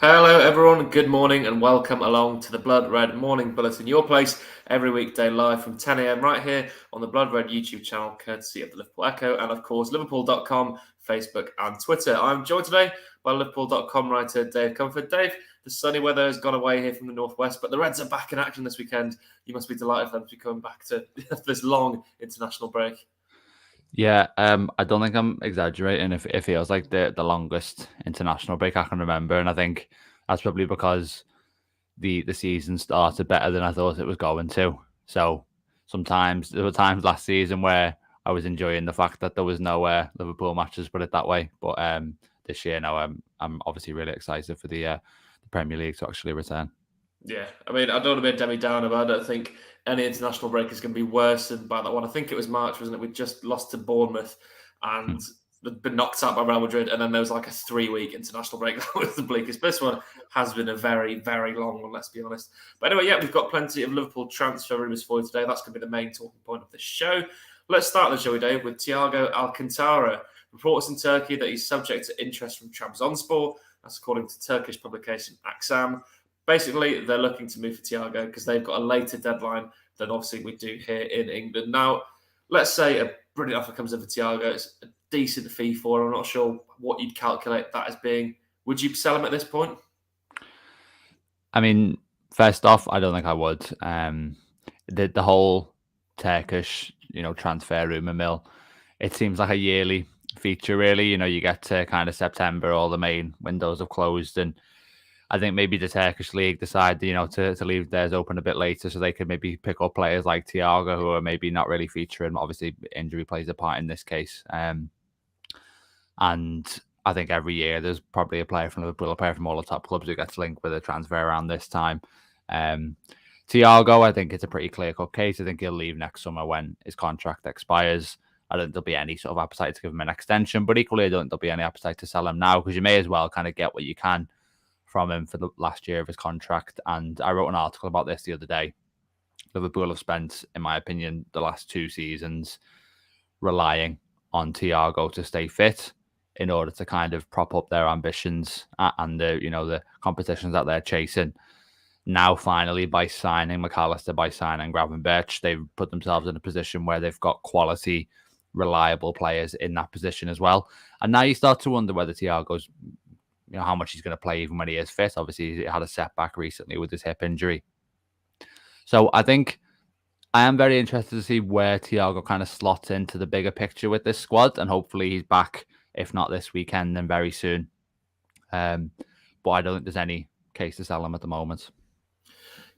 Hello, everyone. Good morning and welcome along to the Blood Red Morning Bulletin, your place every weekday live from 10 a.m. right here on the Blood Red YouTube channel, courtesy of the Liverpool Echo and, of course, Liverpool.com, Facebook and Twitter. I'm joined today by Liverpool.com writer Dave Comerford. Dave, the sunny weather has gone away here from the northwest, but the Reds are back in action this weekend. You must be delighted for them to be coming back to this long international break. Yeah, I don't think I'm exaggerating if it feels like the longest international break I can remember, and I think that's probably because the season started better than I thought it was going to. So sometimes there were times last season where I was enjoying the fact that there was no Liverpool matches, put it that way. But this year, no, I'm obviously really excited for the Premier League to actually return. Yeah, I mean, I don't want to be a Demi Downer, but I don't think any international break is going to be worse than by that one. I think it was March, wasn't it? We just lost to Bournemouth and been knocked out by Real Madrid, and then there was like a 3-week international break. That was the bleakest. This one has been a very, very long one, let's be honest. But anyway, yeah, we've got plenty of Liverpool transfer rumours for you today. That's going to be the main talking point of the show. Let's start the show, Dave, with Thiago Alcantara. Reports in Turkey that he's subject to interest from Trabzonspor. That's according to Turkish publication Aksam. Basically, they're looking to move for Thiago because they've got a later deadline than obviously we do here in England. Now, let's say a brilliant offer comes in for Thiago. It's a decent fee for him. I'm not sure what you'd calculate that as being. Would you sell him at this point? I mean, first off, I don't think I would. The whole Turkish, transfer rumor mill, it seems like a yearly feature, really. You get to kind of September, all the main windows have closed, and I think maybe the Turkish league decided, to leave theirs open a bit later so they could maybe pick up players like Thiago who are maybe not really featuring. Obviously, injury plays a part in this case. And I think every year there's probably a player from Liverpool, a player from all the top clubs who gets linked with a transfer around this time. Thiago, I think it's a pretty clear-cut case. I think he'll leave next summer when his contract expires. I don't think there'll be any sort of appetite to give him an extension, but equally, I don't think there'll be any appetite to sell him now because you may as well kind of get what you can from him for the last year of his contract. And I wrote an article about this the other day. Liverpool have spent, in my opinion, the last 2 seasons relying on Thiago to stay fit in order to kind of prop up their ambitions and the competitions that they're chasing. Now, finally, by signing McAllister, by signing Gravenberch, they've put themselves in a position where they've got quality, reliable players in that position as well. And now you start to wonder whether Thiago's, how much he's going to play even when he is fit. Obviously, he had a setback recently with his hip injury. So I think I am very interested to see where Thiago kind of slots into the bigger picture with this squad. And hopefully he's back, if not this weekend, then very soon. But I don't think there's any case to sell him at the moment.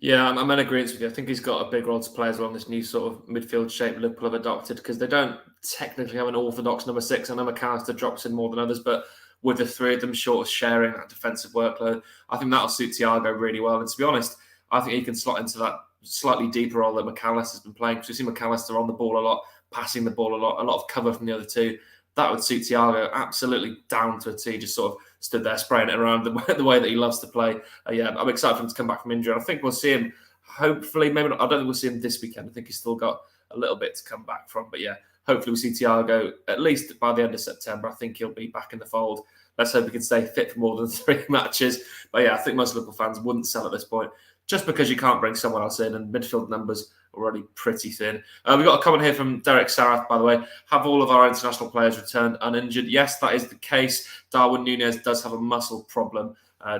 Yeah, I'm in agreement with you. I think he's got a big role to play as well in this new sort of midfield shape Liverpool have adopted because they don't technically have an orthodox number 6. I know McAllister drops in more than others, but with the three of them sort of sharing that defensive workload, I think that'll suit Thiago really well. And to be honest, I think he can slot into that slightly deeper role that McAllister's been playing because we see McAllister on the ball a lot, passing the ball a lot of cover from the other two. That would suit Thiago absolutely down to a T. Just sort of stood there spraying it around the way that he loves to play. Yeah, I'm excited for him to come back from injury. I think we'll see him, hopefully, maybe not. I don't think we'll see him this weekend. I think he's still got a little bit to come back from. But yeah, hopefully we'll see Thiago at least by the end of September. I think he'll be back in the fold. Let's hope he can stay fit for more than 3 matches. But yeah, I think most Liverpool fans wouldn't sell at this point just because you can't bring someone else in and midfield numbers are already pretty thin. We've got a comment here from Derek Sarath, by the way. Have all of our international players returned uninjured? Yes, that is the case. Darwin Núñez does have a muscle problem,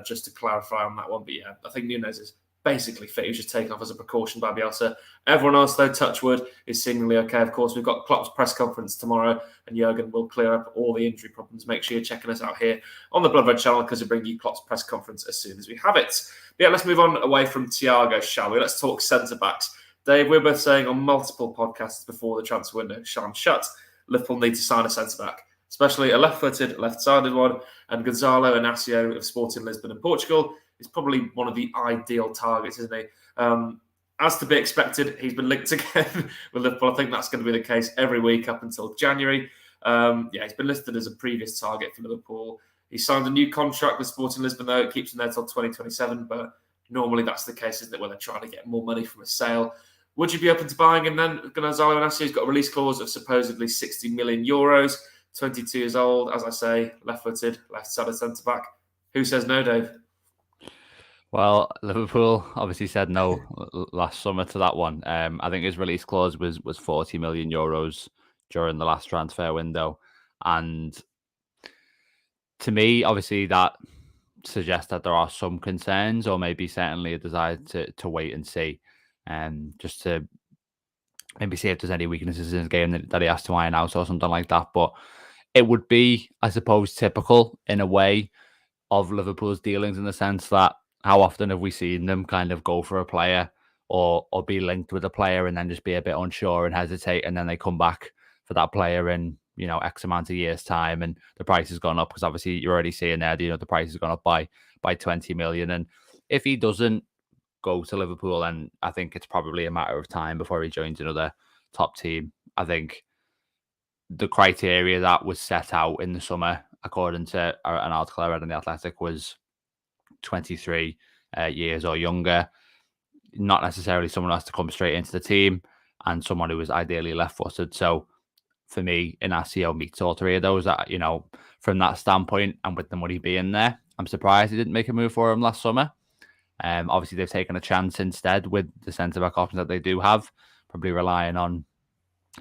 just to clarify on that one. But yeah, I think Núñez is basically fit. He was just taken off as a precaution by Bielsa. Everyone else, though, touch wood, is seemingly okay. Of course, we've got Klopp's press conference tomorrow, and Jurgen will clear up all the injury problems. Make sure you're checking us out here on the Blood Red channel because we bring you Klopp's press conference as soon as we have it. But yeah, let's move on away from Thiago, shall we? Let's talk centre-backs. Dave, we're both saying on multiple podcasts before the transfer window shut, Liverpool need to sign a centre-back, especially a left-footed, left-sided one, and Gonzalo Inacio of Sporting Lisbon in Portugal is probably one of the ideal targets, isn't he? As to be expected, he's been linked again with Liverpool. I think that's going to be the case every week up until January. He's been listed as a previous target for Liverpool. He signed a new contract with Sporting Lisbon, though. It keeps him there till 2027, but normally that's the case, isn't it, when they're trying to get more money from a sale. Would you be open to buying him then? Gonzalo Inacio's got a release clause of supposedly 60 million euros, 22 years old, as I say, left-footed, left-sided centre-back. Who says no, Dave? Well, Liverpool obviously said no last summer to that one. I think his release clause was 40 million euros during the last transfer window, and to me, obviously that suggests that there are some concerns, or maybe certainly a desire to wait and see, and just to maybe see if there's any weaknesses in his game that he has to iron out or something like that. But it would be, I suppose, typical in a way of Liverpool's dealings in the sense that how often have we seen them kind of go for a player or be linked with a player and then just be a bit unsure and hesitate, and then they come back for that player in X amount of years time and the price has gone up, because obviously you're already seeing there the price has gone up by 20 million. And if he doesn't go to Liverpool, then I think it's probably a matter of time before he joins another top team. I think the criteria that was set out in the summer, according to an article I read in The Athletic, was 23 years or younger. Not necessarily someone who has to come straight into the team, and someone who is ideally left-footed. So for me, Inacio meets all three of those. That from that standpoint, and with the money being there, I'm surprised he didn't make a move for him last summer. Obviously, they've taken a chance instead with the centre-back options that they do have, probably relying on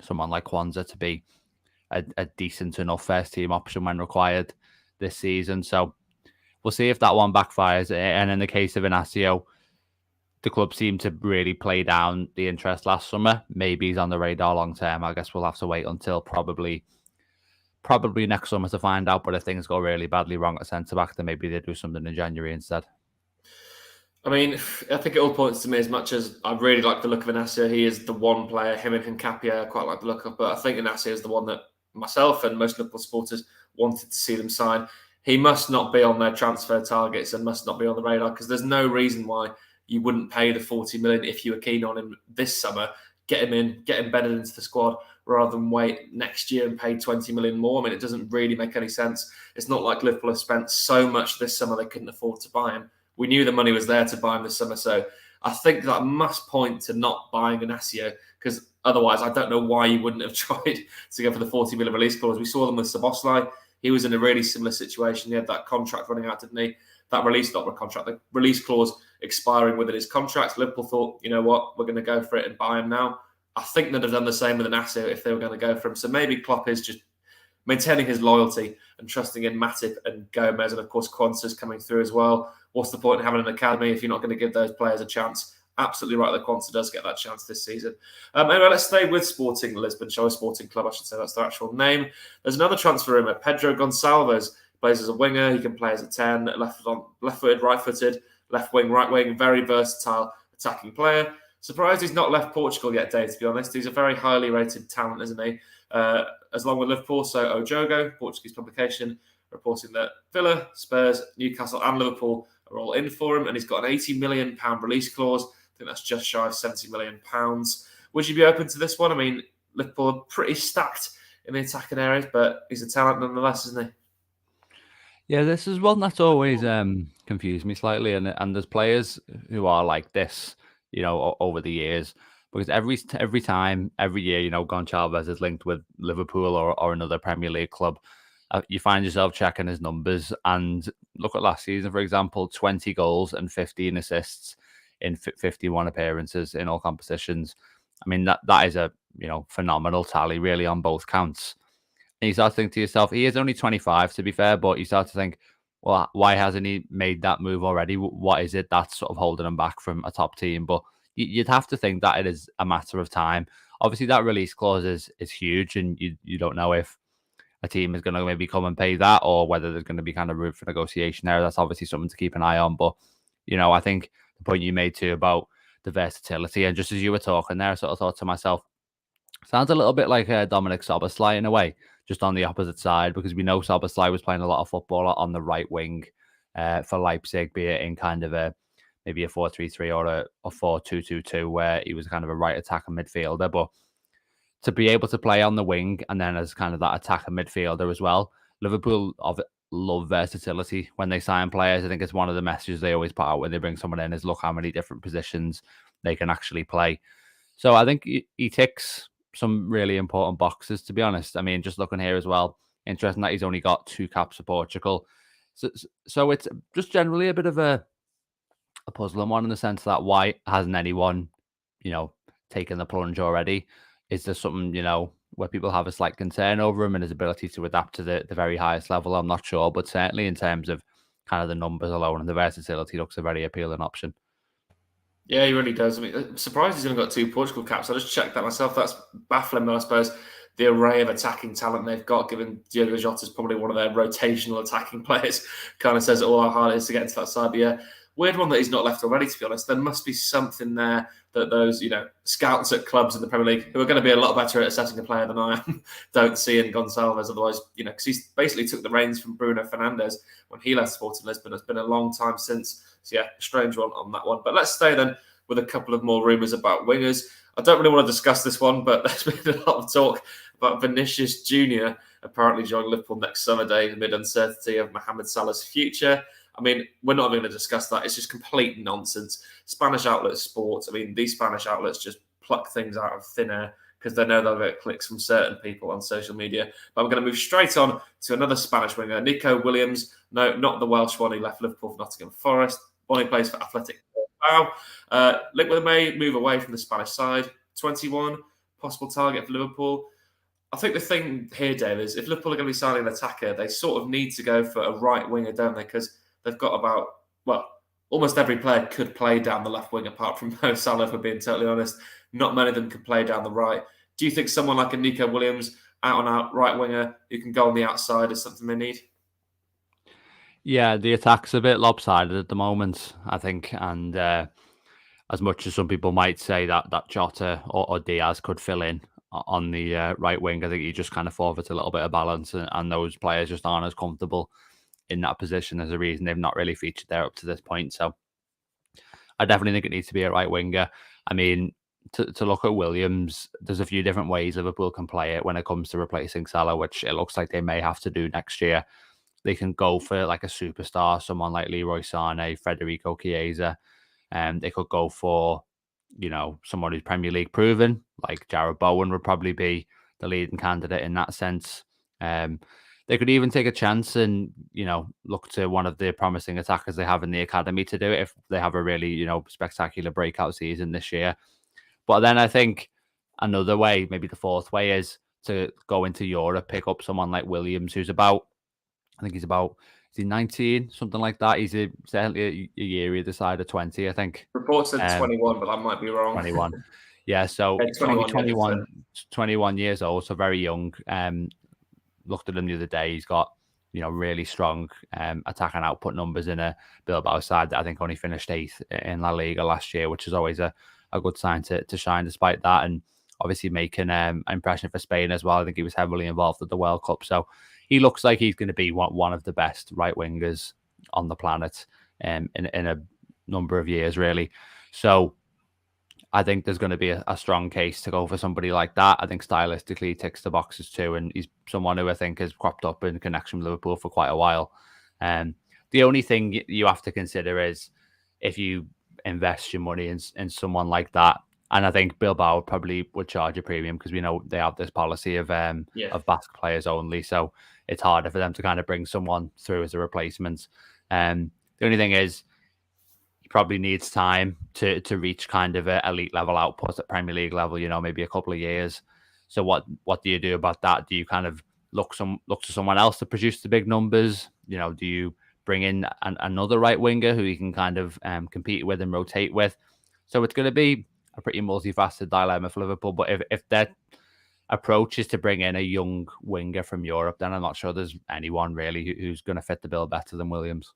someone like Kwanzaa to be a decent enough first team option when required this season. So we'll see if that one backfires. And in the case of Inacio, the club seemed to really play down the interest last summer. Maybe he's on the radar long term. I guess we'll have to wait until probably next summer to find out. But if things go really badly wrong at centre back, then maybe they do something in January instead. I mean, I think it all points to me, as much as I really like the look of Inacio. He is the one player, him and Hincapie, I quite like the look of, but I think Inacio is the one that myself and most Liverpool supporters wanted to see them sign. He must not be on their transfer targets and must not be on the radar, because there's no reason why you wouldn't pay the 40 million if you were keen on him this summer, get him in, get him bedded into the squad, rather than wait next year and pay 20 million more. I mean, it doesn't really make any sense. It's not like Liverpool have spent so much this summer they couldn't afford to buy him. We knew the money was there to buy him this summer. So I think that must point to not buying Inacio, because otherwise I don't know why you wouldn't have tried to go for the 40 million release clause. We saw them with Szoboszlai. He was in a really similar situation. He had that contract running out, didn't he? That release, not the contract, the release clause expiring within his contract. Liverpool thought, you know what, we're going to go for it and buy him now. I think they'd have done the same with Inacio if they were going to go for him. So maybe Klopp is just maintaining his loyalty and trusting in Matip and Gomez, and of course Kwanzaa's coming through as well. What's the point in having an academy if you're not going to give those players a chance? Absolutely right that Kwanzaa does get that chance this season. Anyway, let's stay with Sporting Lisbon, shall we? Sporting Club, I should say, that's their actual name. There's another transfer rumour. Pedro Goncalves plays as a winger. He can play as a 10, left-footed, right-footed, left wing, right wing, very versatile attacking player. Surprised he's not left Portugal yet, Dave, to be honest. He's a very highly rated talent, isn't he? As long with Liverpool, so Ojogo, Portuguese publication, reporting that Villa, Spurs, Newcastle and Liverpool are all in for him, and he's got an £80 million release clause. I think that's just shy of £70 million. Would you be open to this one? I mean, Liverpool are pretty stacked in the attacking areas, but he's a talent nonetheless, isn't he? Yeah, this is one that's always confused me slightly, and there's players who are like this, over the years, because every time, every year, Goncalves is linked with Liverpool or another Premier League club. You find yourself checking his numbers, and look at last season, for example, 20 goals and 15 assists in 51 appearances in all competitions. I mean, that is a phenomenal tally, really, on both counts. And you start to think to yourself, he is only 25, to be fair, but you start to think, well, why hasn't he made that move already? What is it that's sort of holding him back from a top team? But you'd have to think that it is a matter of time. Obviously, that release clause is huge, and you don't know if a team is going to maybe come and pay that, or whether there's going to be kind of room for negotiation there. That's obviously something to keep an eye on. But, I think the point you made too about the versatility, and just as you were talking there, I sort of thought to myself, sounds a little bit like Dominic Szoboszlai in a way, just on the opposite side, because we know Szoboszlai was playing a lot of football on the right wing for Leipzig, be it in kind of maybe a 4-3-3 or a 4-2-2-2, where he was kind of a right attacking midfielder. But to be able to play on the wing and then as kind of that attacking midfielder as well, Liverpool love versatility when they sign players. I think it's one of the messages they always put out when they bring someone in is, look how many different positions they can actually play. So I think he ticks some really important boxes, to be honest. I mean, just looking here as well, interesting that he's only got 2 caps for Portugal. So it's just generally a bit of a a puzzling one in the sense that why hasn't anyone, taken the plunge already? Is there something, where people have a slight concern over him and his ability to adapt to the very highest level? I'm not sure, but certainly in terms of kind of the numbers alone and the versatility, looks a very appealing option. Yeah, he really does. I mean, I'm surprised he's only got 2 Portugal caps. I just checked that myself. That's baffling, but I suppose the array of attacking talent they've got, given Diogo Jota's probably one of their rotational attacking players, kind of says all how hard it is to get into that side. But yeah, weird one that he's not left already, to be honest. There must be something there that those, scouts at clubs in the Premier League, who are going to be a lot better at assessing a player than I am, don't see in Goncalves. Otherwise, because he's basically took the reins from Bruno Fernandes when he left Sporting Lisbon. It's been a long time since. So yeah, a strange one on that one. But let's stay then with a couple of more rumours about wingers. I don't really want to discuss this one, but there's been a lot of talk about Vinicius Jr. apparently joining Liverpool next summer day amid uncertainty of Mohamed Salah's future. I mean, we're not even going to discuss that. It's just complete nonsense. Spanish outlets, sports. I mean, these Spanish outlets just pluck things out of thin air because they know they'll get clicks from certain people on social media. But I'm going to move straight on to another Spanish winger, Nico Williams. No, not the Welsh one. He left Liverpool for Nottingham Forest. One who plays for Athletic. Wow. Liverpool may move away from the Spanish side. 21, possible target for Liverpool. I think the thing here, Dave, is if Liverpool are going to be signing an attacker, they sort of need to go for a right winger, don't they? Because they've got almost every player could play down the left wing apart from Mo Salah, for being totally honest. Not many of them can play down the right. Do you think someone like a Nico Williams, out-and-out right winger, who can go on the outside is something they need? Yeah, the attack's a bit lopsided at the moment, I think. And as much as some people might say that Jota or Diaz could fill in on the right wing, I think he just kind of forfeits a little bit of balance, and those players just aren't as comfortable in that position. As a reason they've not really featured there up to this point. So I definitely think it needs to be a right winger. I mean, to look at Williams, there's a few different ways Liverpool can play it when it comes to replacing Salah, which it looks like they may have to do next year. They can go for like a superstar, someone like Leroy Sané, Federico Chiesa, and they could go for, someone who's Premier League proven, like Jarrod Bowen would probably be the leading candidate in that sense. They could even take a chance and, look to one of the promising attackers they have in the academy to do it if they have a really, spectacular breakout season this year. But then I think another way, maybe the fourth way, is to go into Europe, pick up someone like Williams, who's about, I think he's about, is he 19, something like that? He's certainly a year either side of 20, I think. Reports said 21, but that might be wrong. 21. Yeah, so Yeah, 21, 21 years old, so very young. Looked at him the other day. He's got, really strong attacking output numbers in a Bilbao side that I think only finished 8th in La Liga last year, which is always a good sign to shine despite that. And obviously making an impression for Spain as well. I think he was heavily involved at the World Cup. So he looks like he's going to be one of the best right wingers on the planet in a number of years, really. So I think there's going to be a strong case to go for somebody like that. I think stylistically he ticks the boxes too, and he's someone who I think has cropped up in connection with Liverpool for quite a while. The only thing you have to consider is if you invest your money in someone like that, and I think Bilbao probably would charge a premium because we know they have this policy of Basque players only, so it's harder for them to kind of bring someone through as a replacement. The only thing is, he probably needs time to reach kind of a elite level output at Premier League level, maybe a couple of years. So what do you do about that? Do you kind of look to someone else to produce the big numbers? Do you bring in another right winger who you can kind of compete with and rotate with? So it's going to be a pretty multifaceted dilemma for Liverpool. But if that approach is to bring in a young winger from Europe, then I'm not sure there's anyone really who's going to fit the bill better than Williams.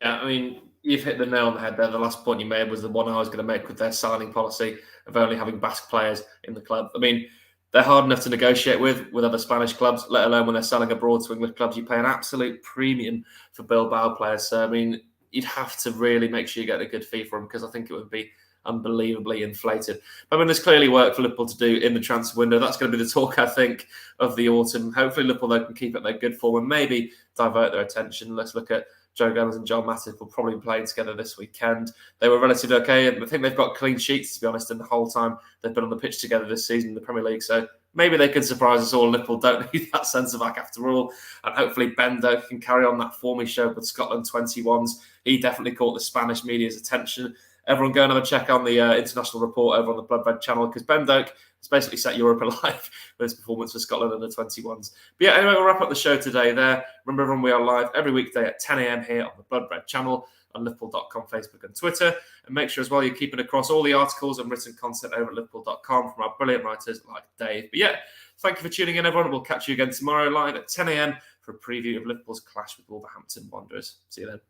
Yeah, I mean, you've hit the nail on the head there. The last point you made was the one I was going to make with their signing policy of only having Basque players in the club. I mean, they're hard enough to negotiate with other Spanish clubs, let alone when they're selling abroad to English clubs. You pay an absolute premium for Bilbao players. So, I mean, you'd have to really make sure you get a good fee for them because I think it would be unbelievably inflated. I mean, there's clearly work for Liverpool to do in the transfer window. That's going to be the talk, I think, of the autumn. Hopefully, Liverpool they can keep up their good form and maybe divert their attention. Let's look at Joe Gomez and John Matip will probably be playing together this weekend. They were relatively okay, and I think they've got clean sheets, to be honest, in the whole time they've been on the pitch together this season in the Premier League. So maybe they can surprise us all. Liverpool don't need that centre-back after all. And hopefully Ben Doak can carry on that form he showed with Scotland 21s. He definitely caught the Spanish media's attention. Everyone go and have a check on the international report over on the Blood Red channel, because Ben Doak has basically set Europe alive with his performance for Scotland under 21s. But yeah, anyway, we'll wrap up the show today there. Remember, everyone, we are live every weekday at 10 a.m. here on the Blood Red channel, on Liverpool.com, Facebook and Twitter. And make sure as well you're keeping across all the articles and written content over at Liverpool.com from our brilliant writers like Dave. But yeah, thank you for tuning in, everyone. We'll catch you again tomorrow live at 10 a.m. for a preview of Liverpool's clash with Wolverhampton Wanderers. See you then.